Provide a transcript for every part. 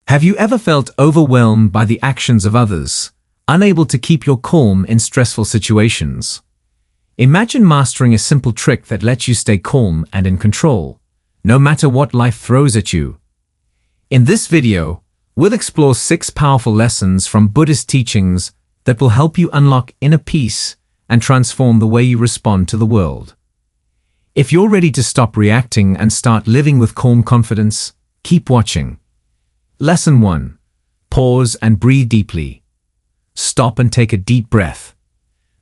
Have you ever felt overwhelmed by the actions of others, unable to keep your calm in stressful situations? Imagine mastering a simple trick that lets you stay calm and in control, no matter what life throws at you. In this video, we'll explore 6 powerful lessons from Buddhist teachings that will help you unlock inner peace and transform the way you respond to the world. If you're ready to stop reacting and start living with calm confidence, keep watching. Lesson 1. Pause and breathe deeply. Stop and take a deep breath.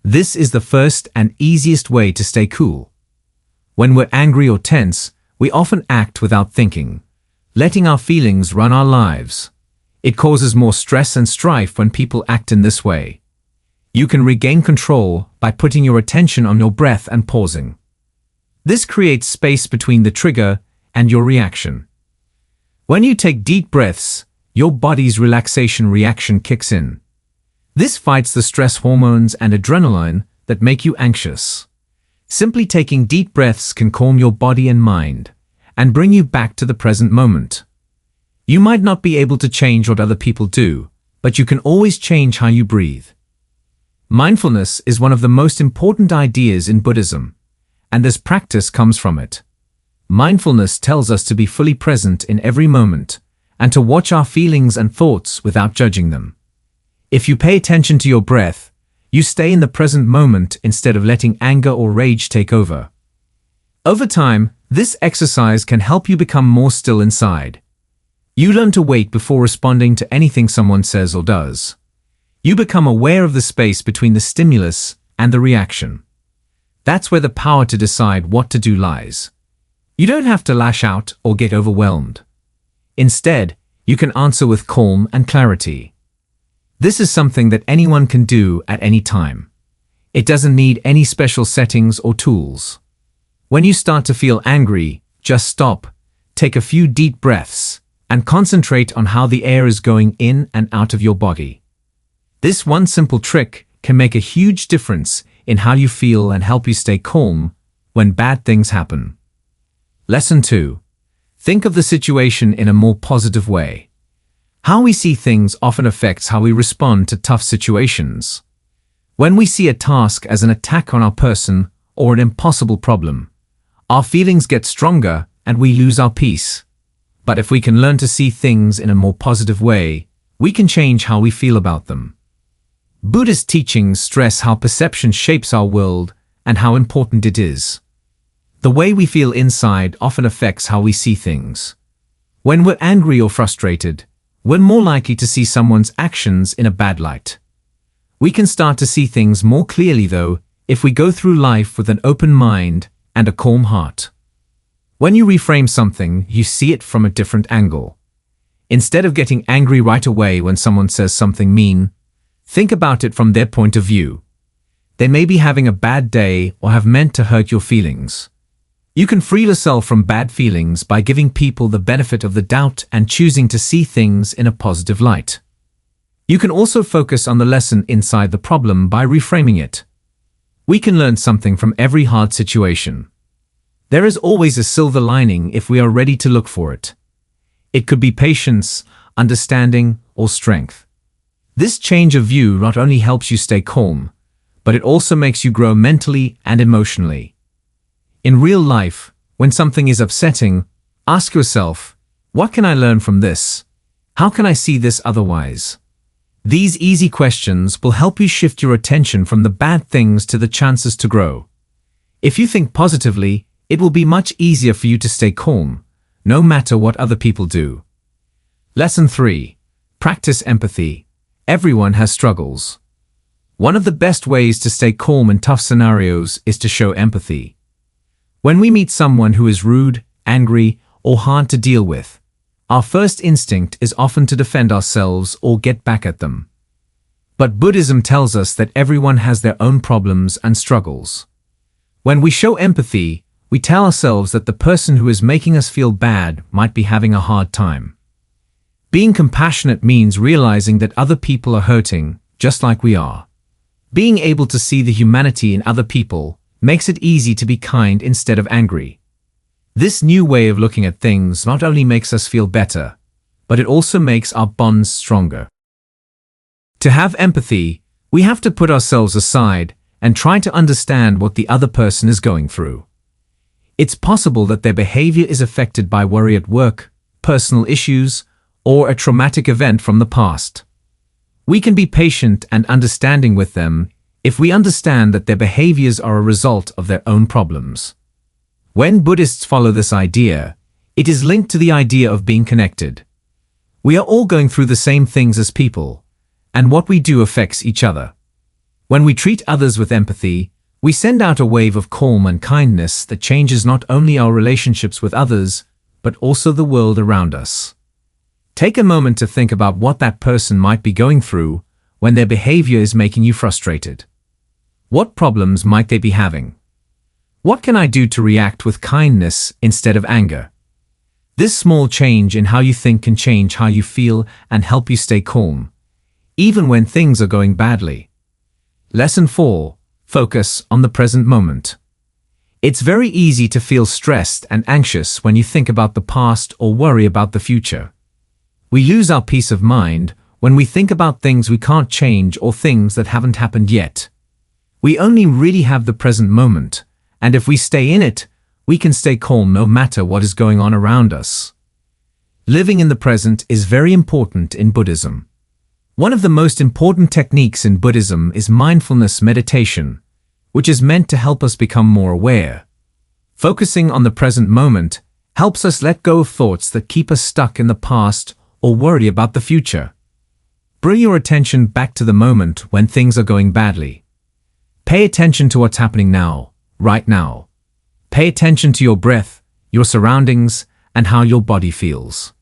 This is the first and easiest way to stay cool. When we're angry or tense, we often act without thinking, letting our feelings run our lives. It causes more stress and strife when people act in this way. You can regain control by putting your attention on your breath and pausing. This creates space between the trigger and your reaction. When you take deep breaths, your body's relaxation reaction kicks in. This fights the stress hormones and adrenaline that make you anxious. Simply taking deep breaths can calm your body and mind and bring you back to the present moment. You might not be able to change what other people do, but you can always change how you breathe. Mindfulness is one of the most important ideas in Buddhism, and this practice comes from it. Mindfulness tells us to be fully present in every moment and to watch our feelings and thoughts without judging them. If you pay attention to your breath, you stay in the present moment instead of letting anger or rage take over. Over time, this exercise can help you become more still inside. You learn to wait before responding to anything someone says or does. You become aware of the space between the stimulus and the reaction. That's where the power to decide what to do lies. You don't have to lash out or get overwhelmed. Instead, you can answer with calm and clarity. This is something that anyone can do at any time. It doesn't need any special settings or tools. When you start to feel angry, just stop, take a few deep breaths, and concentrate on how the air is going in and out of your body. This one simple trick can make a huge difference in how you feel and help you stay calm when bad things happen. Lesson 2. Think of the situation in a more positive way. How we see things often affects how we respond to tough situations. When we see a task as an attack on our person or an impossible problem, our feelings get stronger and we lose our peace. But if we can learn to see things in a more positive way, we can change how we feel about them. Buddhist teachings stress how perception shapes our world and how important it is. The way we feel inside often affects how we see things. When we're angry or frustrated, we're more likely to see someone's actions in a bad light. We can start to see things more clearly, though, if we go through life with an open mind and a calm heart. When you reframe something, you see it from a different angle. Instead of getting angry right away when someone says something mean, think about it from their point of view. They may be having a bad day or have meant to hurt your feelings. You can free yourself from bad feelings by giving people the benefit of the doubt and choosing to see things in a positive light. You can also focus on the lesson inside the problem by reframing it. We can learn something from every hard situation. There is always a silver lining if we are ready to look for it. It could be patience, understanding, or strength. This change of view not only helps you stay calm, but it also makes you grow mentally and emotionally. In real life, when something is upsetting, ask yourself, what can I learn from this? How can I see this otherwise? These easy questions will help you shift your attention from the bad things to the chances to grow. If you think positively, it will be much easier for you to stay calm, no matter what other people do. Lesson 3. Practice empathy. Everyone has struggles. One of the best ways to stay calm in tough scenarios is to show empathy. When we meet someone who is rude, angry, or hard to deal with, our first instinct is often to defend ourselves or get back at them. But Buddhism tells us that everyone has their own problems and struggles. When we show empathy, we tell ourselves that the person who is making us feel bad might be having a hard time. Being compassionate means realizing that other people are hurting, just like we are. Being able to see the humanity in other people makes it easy to be kind instead of angry. This new way of looking at things not only makes us feel better, but it also makes our bonds stronger. To have empathy, we have to put ourselves aside and try to understand what the other person is going through. It's possible that their behavior is affected by worry at work, personal issues, or a traumatic event from the past. We can be patient and understanding with them if we understand that their behaviors are a result of their own problems. When Buddhists follow this idea, it is linked to the idea of being connected. We are all going through the same things as people, and what we do affects each other. When we treat others with empathy, we send out a wave of calm and kindness that changes not only our relationships with others, but also the world around us. Take a moment to think about what that person might be going through when their behavior is making you frustrated. What problems might they be having? What can I do to react with kindness instead of anger? This small change in how you think can change how you feel and help you stay calm, even when things are going badly. Lesson 4. Focus on the present moment. It's very easy to feel stressed and anxious when you think about the past or worry about the future. We lose our peace of mind when we think about things we can't change or things that haven't happened yet. We only really have the present moment, and if we stay in it, we can stay calm no matter what is going on around us. Living in the present is very important in Buddhism. One of the most important techniques in Buddhism is mindfulness meditation, which is meant to help us become more aware. Focusing on the present moment helps us let go of thoughts that keep us stuck in the past or worry about the future. Bring your attention back to the moment when things are going badly. Pay attention to what's happening now, right now. Pay attention to your breath, your surroundings, and how your body feels.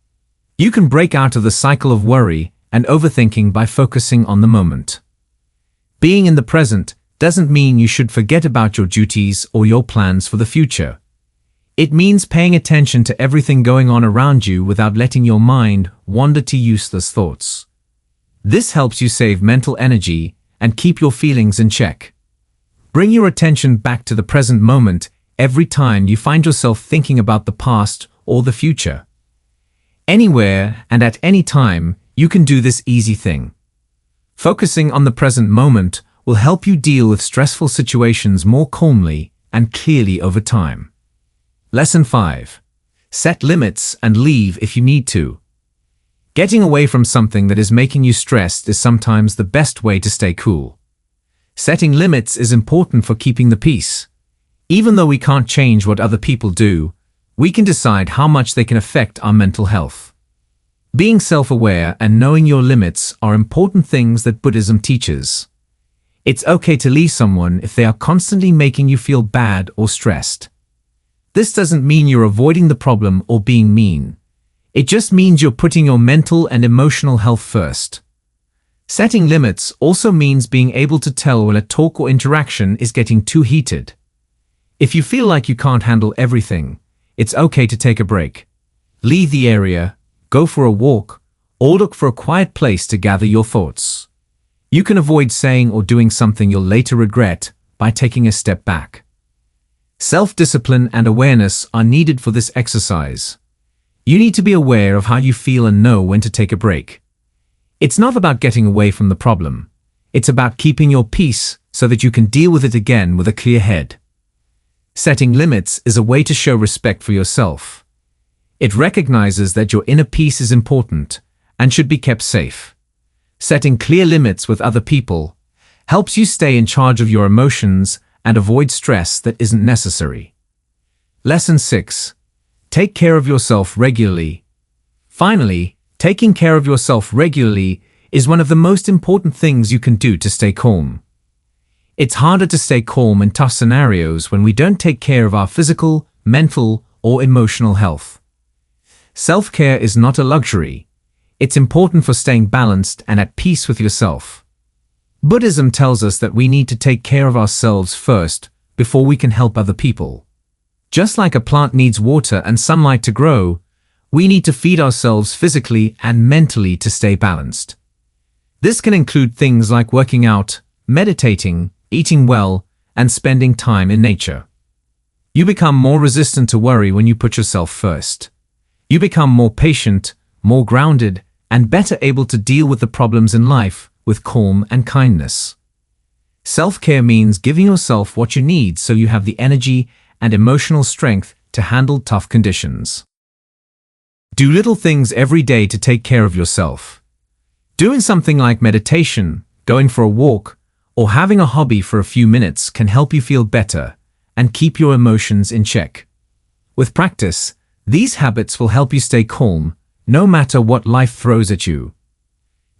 You can break out of the cycle of worry and overthinking by focusing on the moment. Being in the present doesn't mean you should forget about your duties or your plans for the future. It means paying attention to everything going on around you without letting your mind wander to useless thoughts. This helps you save mental energy and keep your feelings in check. Bring your attention back to the present moment every time you find yourself thinking about the past or the future. Anywhere and at any time, you can do this easy thing. Focusing on the present moment will help you deal with stressful situations more calmly and clearly over time. Lesson 5. Set limits and leave if you need to. Getting away from something that is making you stressed is sometimes the best way to stay cool. Setting limits is important for keeping the peace. Even though we can't change what other people do, we can decide how much they can affect our mental health. Being self-aware and knowing your limits are important things that Buddhism teaches. It's okay to leave someone if they are constantly making you feel bad or stressed. This doesn't mean you're avoiding the problem or being mean. It just means you're putting your mental and emotional health first. Setting limits also means being able to tell when a talk or interaction is getting too heated. If you feel like you can't handle everything, it's okay to take a break. Leave the area, go for a walk, or look for a quiet place to gather your thoughts. You can avoid saying or doing something you'll later regret by taking a step back. Self-discipline and awareness are needed for this exercise. You need to be aware of how you feel and know when to take a break. It's not about getting away from the problem. It's about keeping your peace so that you can deal with it again with a clear head. Setting limits is a way to show respect for yourself. It recognizes that your inner peace is important and should be kept safe. Setting clear limits with other people helps you stay in charge of your emotions and avoid stress that isn't necessary. Lesson 6. Take care of yourself regularly. Finally, taking care of yourself regularly is one of the most important things you can do to stay calm. It's harder to stay calm in tough scenarios when we don't take care of our physical, mental, or emotional health. Self-care is not a luxury. It's important for staying balanced and at peace with yourself. Buddhism tells us that we need to take care of ourselves first before we can help other people. Just like a plant needs water and sunlight to grow, we need to feed ourselves physically and mentally to stay balanced. This can include things like working out, meditating, eating well, and spending time in nature. You become more resistant to worry when you put yourself first. You become more patient, more grounded, and better able to deal with the problems in life with calm and kindness. Self-care means giving yourself what you need so you have the energy and emotional strength to handle tough conditions. Do little things every day to take care of yourself. Doing something like meditation, going for a walk, or having a hobby for a few minutes can help you feel better and keep your emotions in check. With practice, these habits will help you stay calm no matter what life throws at you.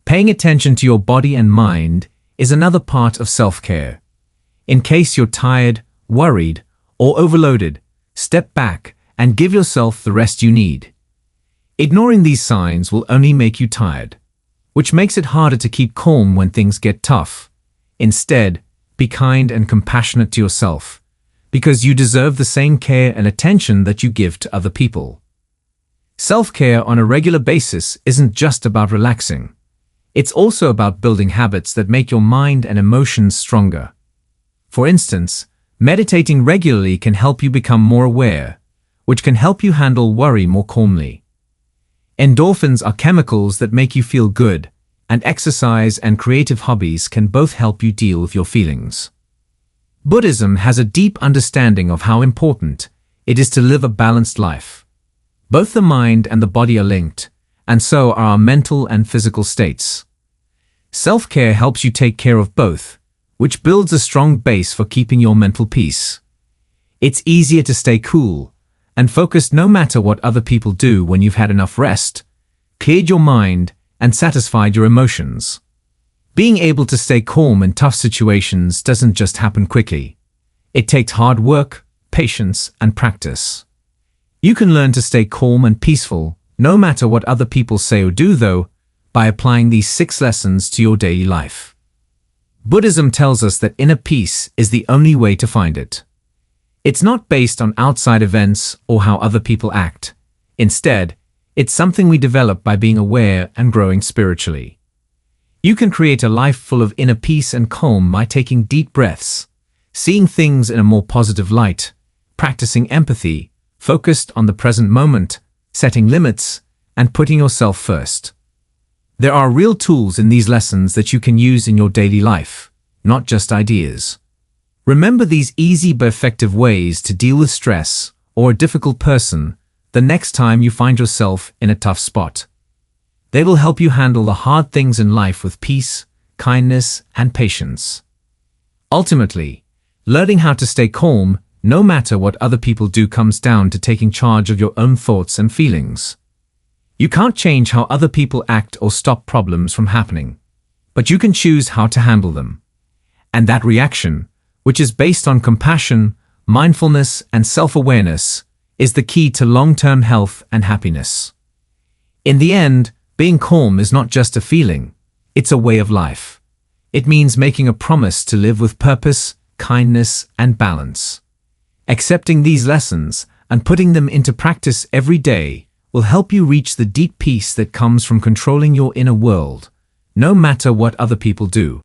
Paying attention to your body and mind is another part of self-care. In case you're tired, worried, or overloaded, step back and give yourself the rest you need. Ignoring these signs will only make you tired, which makes it harder to keep calm when things get tough. Instead, be kind and compassionate to yourself, because you deserve the same care and attention that you give to other people. Self-care on a regular basis isn't just about relaxing. It's also about building habits that make your mind and emotions stronger. For instance, meditating regularly can help you become more aware, which can help you handle worry more calmly. Endorphins are chemicals that make you feel good, and exercise and creative hobbies can both help you deal with your feelings. Buddhism has a deep understanding of how important it is to live a balanced life. Both the mind and the body are linked, and so are our mental and physical states. Self-care helps you take care of both, which builds a strong base for keeping your mental peace. It's easier to stay cool and focused no matter what other people do when you've had enough rest, cleared your mind, and satisfied your emotions. Being able to stay calm in tough situations doesn't just happen quickly. It takes hard work, patience, and practice. You can learn to stay calm and peaceful, no matter what other people say or do, though, by applying these 6 lessons to your daily life. Buddhism tells us that inner peace is the only way to find it. It's not based on outside events or how other people act. Instead, it's something we develop by being aware and growing spiritually. You can create a life full of inner peace and calm by taking deep breaths, seeing things in a more positive light, practicing empathy, focused on the present moment, setting limits, and putting yourself first. There are real tools in these lessons that you can use in your daily life, not just ideas. Remember these easy but effective ways to deal with stress or a difficult person the next time you find yourself in a tough spot. They will help you handle the hard things in life with peace, kindness, and patience. Ultimately, learning how to stay calm, no matter what other people do, comes down to taking charge of your own thoughts and feelings. You can't change how other people act or stop problems from happening, but you can choose how to handle them. And that reaction, which is based on compassion, mindfulness, and self-awareness, is the key to long-term health and happiness. In the end, being calm is not just a feeling, it's a way of life. It means making a promise to live with purpose, kindness, and balance. Accepting these lessons and putting them into practice every day will help you reach the deep peace that comes from controlling your inner world, no matter what other people do.